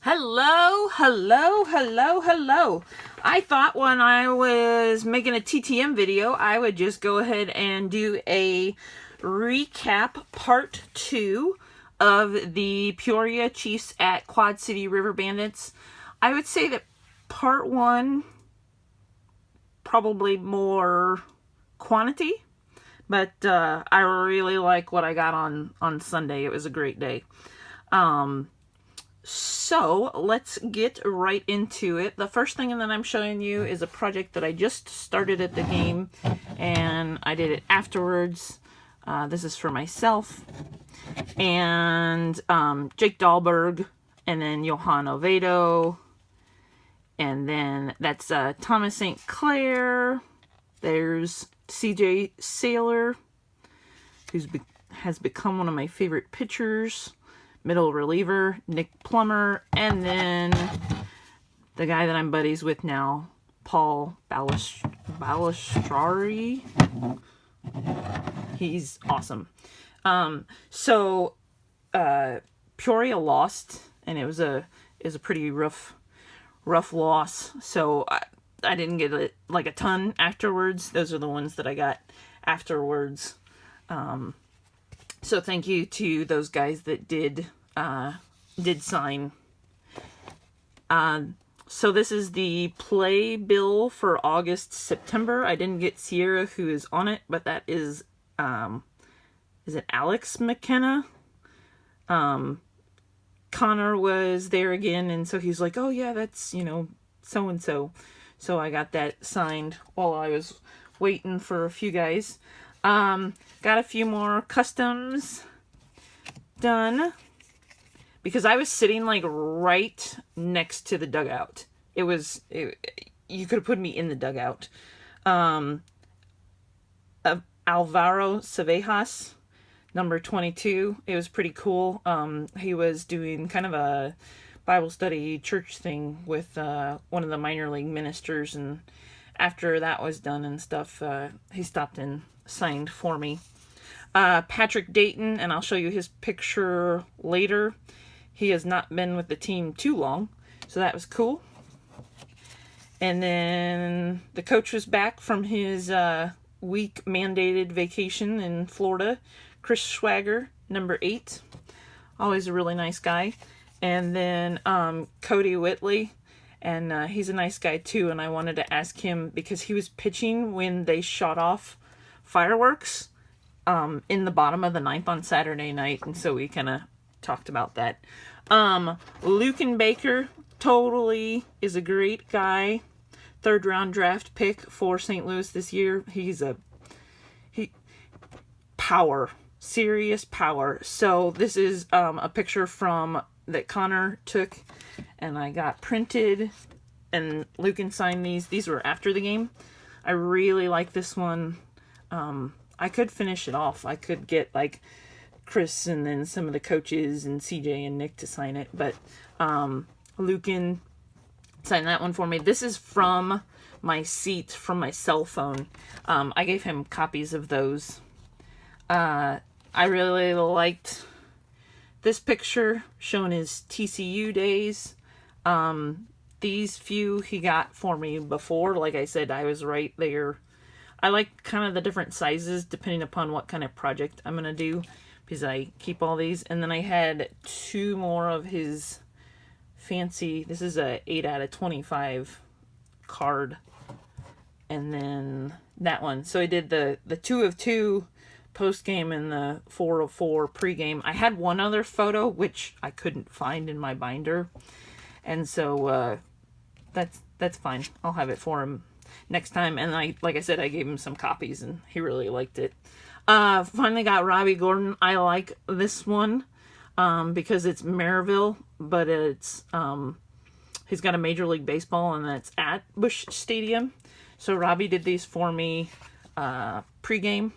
Hello, hello, hello, hello. I thought when I was making a TTM video, I would just go ahead and do a recap part 2 of the Peoria Chiefs at Quad City River Bandits. I would say that part 1, probably more quantity, but I really like what I got on Sunday. It was a great day. So let's get right into it. The first thing that I'm showing you is a project that I just started at the game, and I did it afterwards. This is for myself, and Jake Dahlberg, and then Johan Oviedo, and then that's Thomas St. Clair. There's CJ Saylor, who has become one of my favorite pitchers. Middle reliever, Nick Plummer, and then the guy that I'm buddies with now, Paul Balistrari. He's awesome. Peoria lost, and it was a pretty rough loss. So I didn't get it like a ton afterwards. Those are the ones that I got afterwards. So thank you to those guys that did sign. So this is the play bill for August, September. I didn't get Sierra, who is on it, but that is it Alex McKenna? Connor was there again, and so he's like, oh yeah, that's, so-and-so. So I got that signed while I was waiting for a few guys. Got a few more customs done because I was sitting like right next to the dugout. You could have put me in the dugout. Alvaro Sevejas, number 22. It was pretty cool. He was doing kind of a Bible study church thing with one of the minor league ministers, and after that was done and stuff, he stopped and signed for me. Patrick Dayton, and I'll show you his picture later. He has not been with the team too long, so that was cool. And then the coach was back from his week mandated vacation in Florida. Chris Schwager, number 8. Always a really nice guy. And then Cody Whitley, and he's a nice guy too, and I wanted to ask him because he was pitching when they shot off fireworks in the bottom of the 9th on Saturday night, and so we kind of talked about that. Lucan Baker totally is a great guy. 3rd round draft pick for St. Louis this year. He's power, serious power. So this is a picture that Connor took, and I got printed, and Lucan signed these. These were after the game. I really like this one. I could finish it off. I could get like Chris and then some of the coaches and CJ and Nick to sign it, but Lucan signed that one for me. This is from my seat, from my cell phone. I gave him copies of those. I really liked this picture showing his TCU days. These few he got for me before. Like I said, I was right there. I like kind of the different sizes depending upon what kind of project I'm going to do, because I keep all these. And then I had 2 more of his fancy, this is a 8 out of 25 card. And then that one. So I did the 2 of 2 post-game and the 4 of 4 pre-game. I had one other photo, which I couldn't find in my binder. And so that's fine. I'll have it for him next time. And like I said, I gave him some copies and he really liked it. Finally got Robbie Gordon. I like this one because it's Maryville, but it's he's got a Major League Baseball, and that's at Busch Stadium. So Robbie did these for me pregame,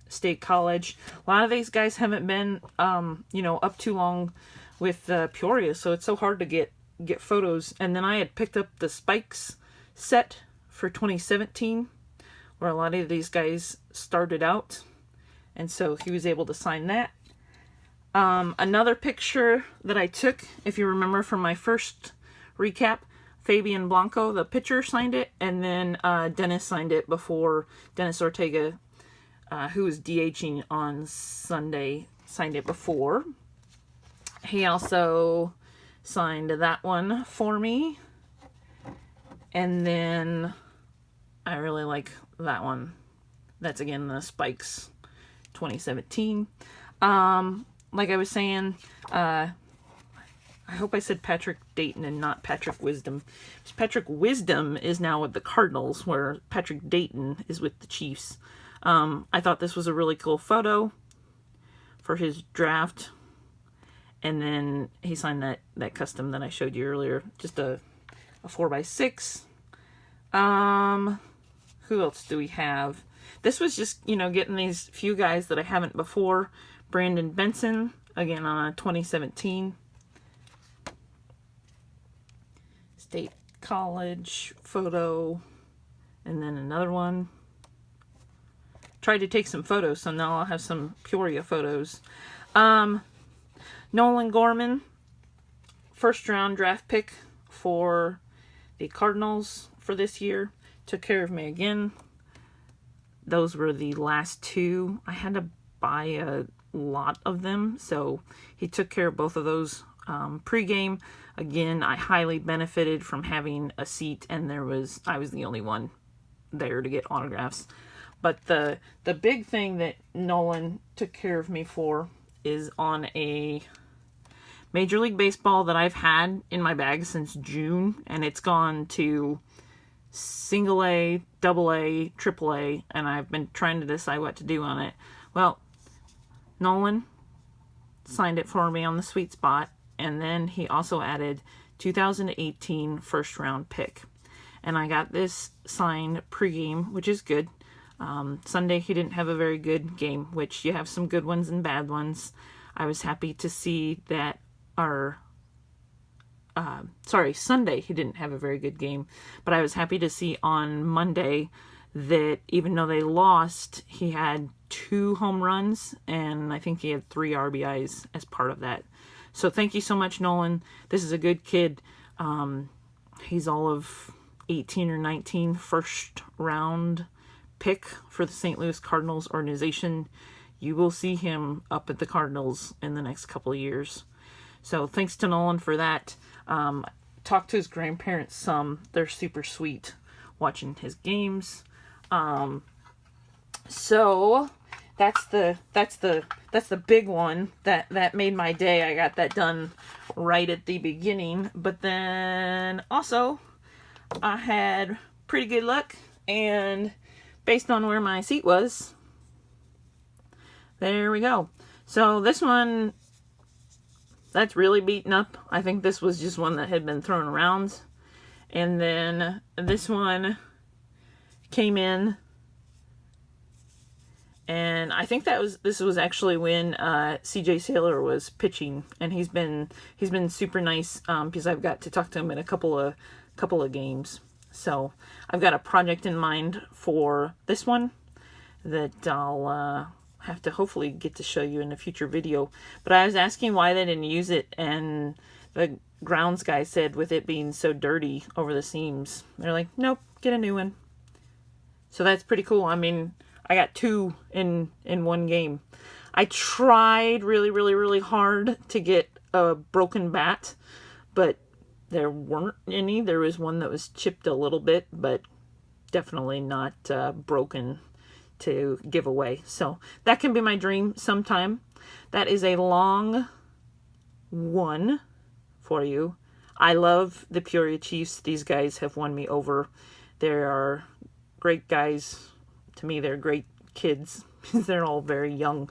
State College. A lot of these guys haven't been up too long with Peoria, so it's so hard to get photos. And then I had picked up the Spikes set for 2017, where a lot of these guys started out, and so he was able to sign that. Another picture that I took, if you remember from my first recap, Fabian Blanco, the pitcher, signed it, and then Dennis signed it before Dennis Ortega, who was DHing on Sunday, signed it before. He also signed that one for me. And then I really like that one. That's again the Spikes 2017. Like I was saying, I hope I said Patrick Dayton and not Patrick Wisdom. Patrick Wisdom is now with the Cardinals, where Patrick Dayton is with the Chiefs. I thought this was a really cool photo for his draft. And then he signed that custom that I showed you earlier. Just a 4x6. Who else do we have? This was just, getting these few guys that I haven't before. Brandon Benson, again on a 2017. State College photo. And then another one. Tried to take some photos, so now I'll have some Peoria photos. Nolan Gorman, first round draft pick for the Cardinals for this year. Took care of me again. Those were the last two. I had to buy a lot of them, so he took care of both of those pre-game. Again, I highly benefited from having a seat, and I was the only one there to get autographs. But the big thing that Nolan took care of me for is on a Major League Baseball that I've had in my bag since June, and it's gone to single A, double A, triple A, and I've been trying to decide what to do on it. Well, Nolan signed it for me on the sweet spot, and then he also added 2018 first round pick. And I got this signed pregame, which is good. Sunday he didn't have a very good game, which you have some good ones and bad ones. I was happy to see that Sunday he didn't have a very good game, but I was happy to see on Monday that even though they lost, he had 2 home runs, and I think he had 3 RBIs as part of that. So thank you so much, Nolan. This is a good kid. He's all of 18 or 19, first round pick for the St. Louis Cardinals organization. You will see him up at the Cardinals in the next couple of years. So thanks to Nolan for that. Talked to his grandparents some. They're super sweet watching his games. So that's the big one that made my day. I got that done right at the beginning. But then also I had pretty good luck, and based on where my seat was, there we go. So this one, that's really beaten up. I think this was just one that had been thrown around. And then this one came in, and I think this was actually when CJ Saylor was pitching, and he's been super nice because I've got to talk to him in a couple of games. So I've got a project in mind for this one that I'll have to hopefully get to show you in a future video. But I was asking why they didn't use it, and the grounds guy said with it being so dirty over the seams, they're like, nope, get a new one. So that's pretty cool. I mean, I got 2 in one game. I tried really, really, really hard to get a broken bat, but there weren't any. There was one that was chipped a little bit, but definitely not broken to give away. So that can be my dream sometime. That is a long one for you. I love the Peoria Chiefs. These guys have won me over. They are great guys. To me, they're great kids. They're all very young.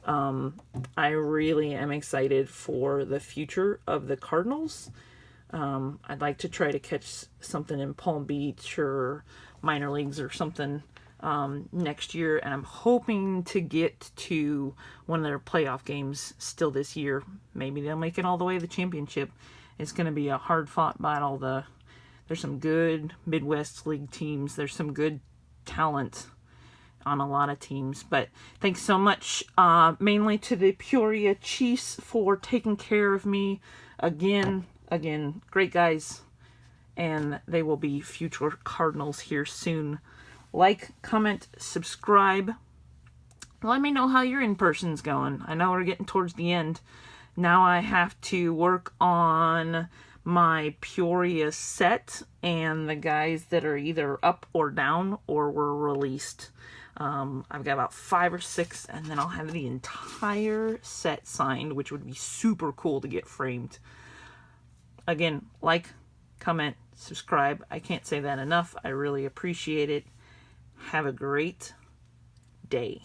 I really am excited for the future of the Cardinals. I'd like to try to catch something in Palm Beach or minor leagues or something next year, and I'm hoping to get to one of their playoff games still this year. Maybe they'll make it all the way to the championship. It's going to be a hard-fought battle. There's some good Midwest League teams. There's some good talent, on a lot of teams. But thanks so much, mainly to the Peoria Chiefs for taking care of me again. Great guys, and they will be future Cardinals here soon. Like, comment, subscribe. Let me know how your in-person's going. I know we're getting towards the end. Now I have to work on my Peoria set and the guys that are either up or down or were released. I've got about 5 or 6, and then I'll have the entire set signed, which would be super cool to get framed. Again, like, comment, subscribe. I can't say that enough. I really appreciate it. Have a great day.